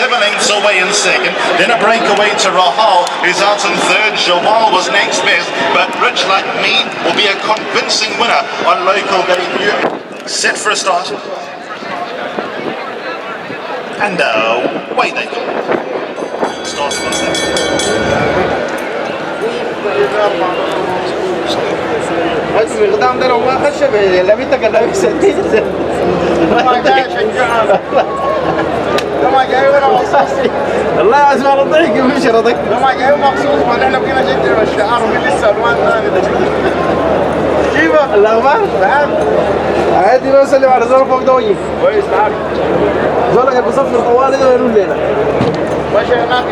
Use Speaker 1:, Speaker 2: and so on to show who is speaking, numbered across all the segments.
Speaker 1: lengths away in second. Then a breakaway to Rahal, who's out in third. Jawal was next best, but Rich Like Me will be a convincing winner on local debut. Set for a start. And away they go. Starts with that.
Speaker 2: مقدام ده ما خش به لبيتك اللي سديد ما جاي شجعنا ما جاي ولا مخصوص والله اسمع الضحك مش رضك ما جاي مخصوص ما احنا بقينا جدي والشعار من لسه الوان ثاني ده كيف الاخبار تمام عادي لو سلم على زول فوق دوجي كويس تعال زولك اللي بيصفر طوالي ده ويقول لنا ماشي هناك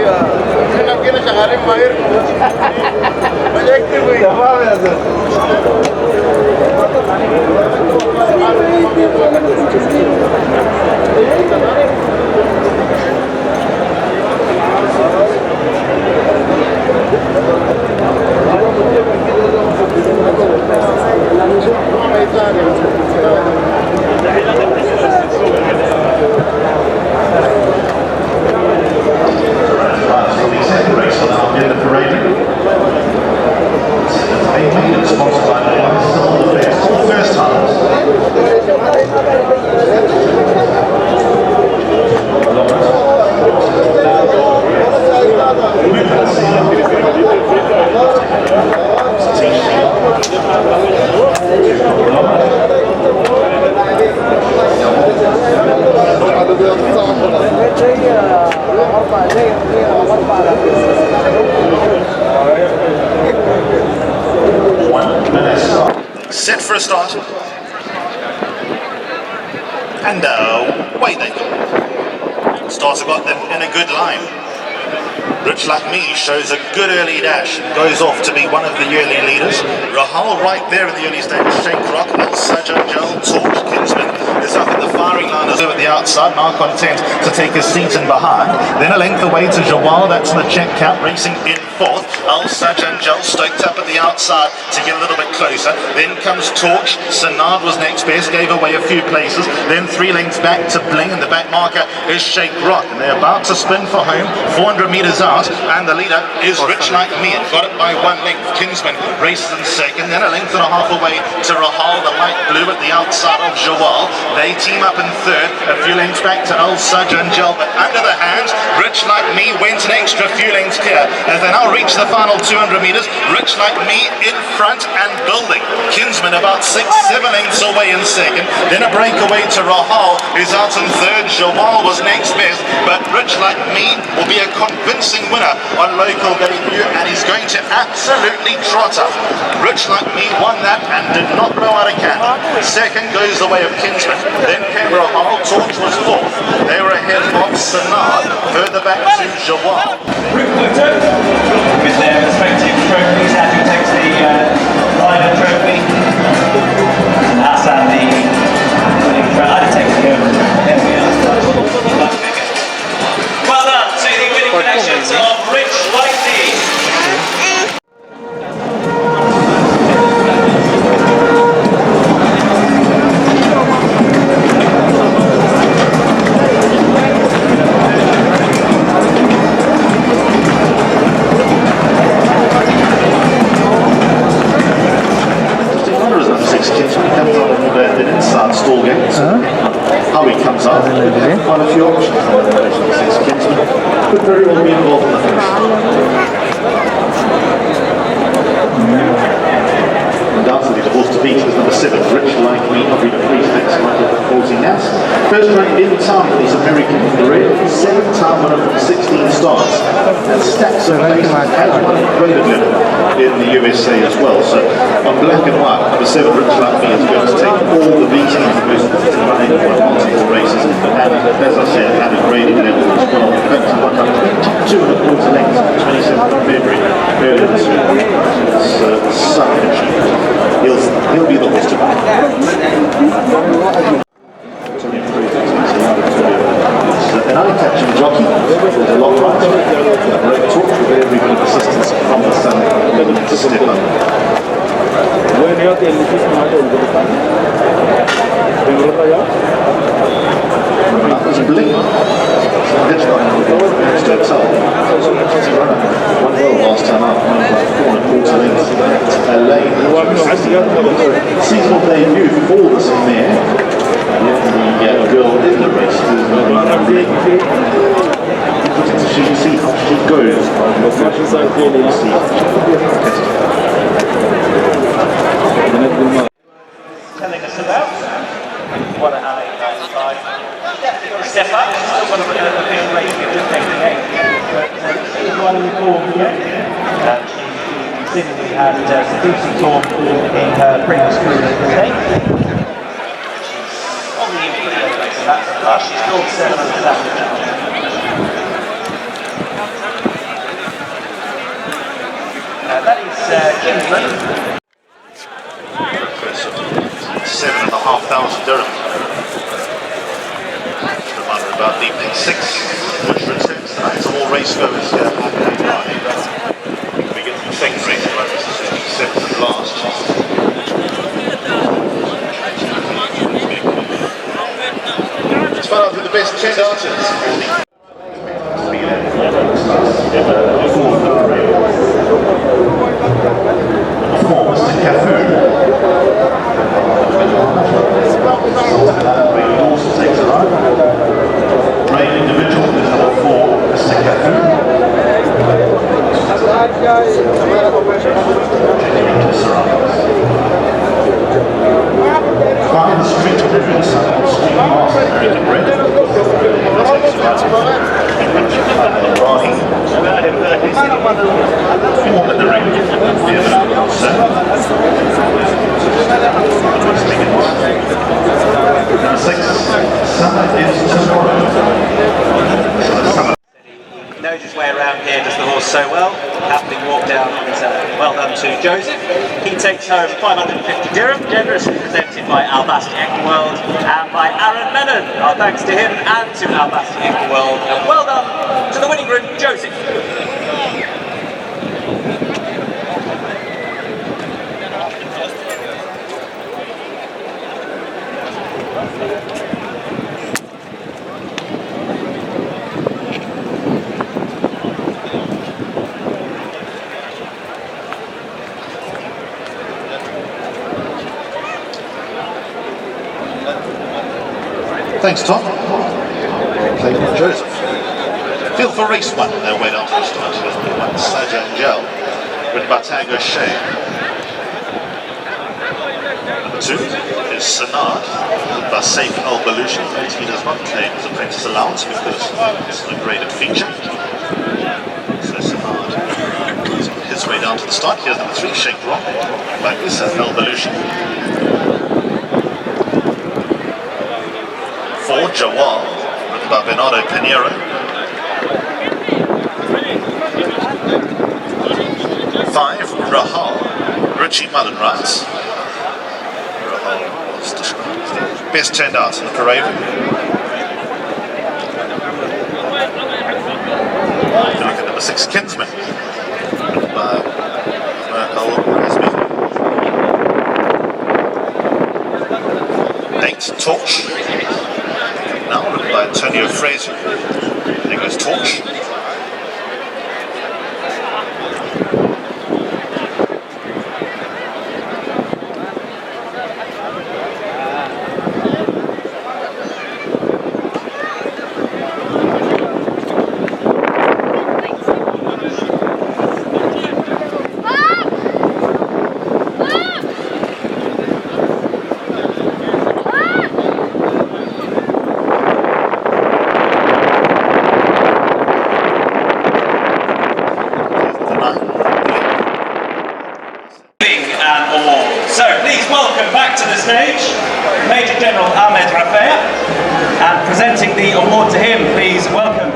Speaker 2: احنا بقينا شغالين ماهر ما يكتب تمام يا زول
Speaker 1: Set for a start. And away they go. Starts got them in a good line. Rich Like Me shows a good early dash, goes off to be one of the early leaders. Rahal right there in the early stage, Sheikh Rock, Al Sajjal, Torch, Kinsman is up at the firing line as well at the outside, now content to take his seat in behind. Then a length away to Jawal, that's the check cap, racing in fourth. Al Sajjal stoked up at the outside to get a little bit closer. Then comes Torch, Sanad was next best, gave away a few places. Then 3 lengths back to Bling, and the back marker is Sheikh Rock. And they're about to spin for home, 400 metres out. And the leader is Rich Like Me and got it by 1 length. Kinsman races in second, then a length and a half away to Rahal, the light blue at the outside of Jawal. They team up in third, a few lengths back to Al Sajjal, but under the hands, Rich Like Me went an extra few lengths clear as they now reach the final 200 metres. Rich Like Me in front and building. Kinsman about 6-7 lengths away in second, then a breakaway to Rahal, who's out in third. Jawal was next best, but Rich Like Me will be a convincing winner on local debut, and he's going to absolutely trot up. Rich Like Me won that and did not blow out a candle. Second goes the way of Kinsman, then came Rahal. Torch was fourth. They were ahead of Sanad, further back to Jawal.
Speaker 3: With their respective trophies, Andrew takes the Ryder trophy, and Hassan the winning trophy. I'd take the there we are. Well done to the winning connections of Rich Like Me.
Speaker 1: How he comes up, quite a few options. Could very well be involved in the finish. Undoubtedly the horse to beat is number 7, Rich Like Me, of Rita Priest, next Michael Forty Nas. First rank in town for these American career, 7-time winner from 16 starts, and stacks of races, has won incredibly in the USA as well. So on black and white, number 7, Rich Like Me, is going to take all the beating of the most running for multiple races, and as I said, had a grading level as well. In fact, he won up 22 and a quarter lengths on the 27th of February earlier this year. It's such an achievement. He'll be the horse to beat. An eye-catching jockey, there's a lot right, a great talk with every bit of assistance from the sun, to step up. That was Bling. goes.
Speaker 3: Telling us about what an alley outside. Definitely got to step up. Still got a official rating of just 88. But this is one of the forms yet. She seemingly had seducing form in her previous career in the States. She's on the influence. She's called 7 on the Saturday. That is Kingsman.
Speaker 1: 7,500 dirham. Reminder about the P6, which returns tonight to all racegoers here at Meydan. We get some second racing like this is the 7th and last. Let's find out who the best 10 artists.
Speaker 3: Knows his way around here, does the horse so well. Happily walked down and well done to Joseph. He takes home 550 dirham, generously presented by Al-Basti Equworld and by Aaron Menon. Our thanks to him and to Al-Basti Equworld, and well done to the winning group, Joseph.
Speaker 1: Thanks, Tom. Played with Joseph. Field for race 1, their way down to the start. Saja and Gel, written by Tango Shea. Number 2 is Sanad, written by Saif Al-Balushi. He does not claim his apprentice allowance because it's an upgraded feature. So Sanad is on his way down to the start. Here's number 3, Sheikh Rock, by Saif Al-Balushi. 4, Jawal, written by Bernardo Pinheiro. 5, Rahal, Richie Mullen writes. Rahal was described as the best turned out in the parade. Look at number 6, Kinsman, written by Al 8, Torch. Now written by Antonio Fraser. There goes Torch.
Speaker 3: So please welcome back to the stage Major General Ahmed Rafea, and presenting the award to him, please welcome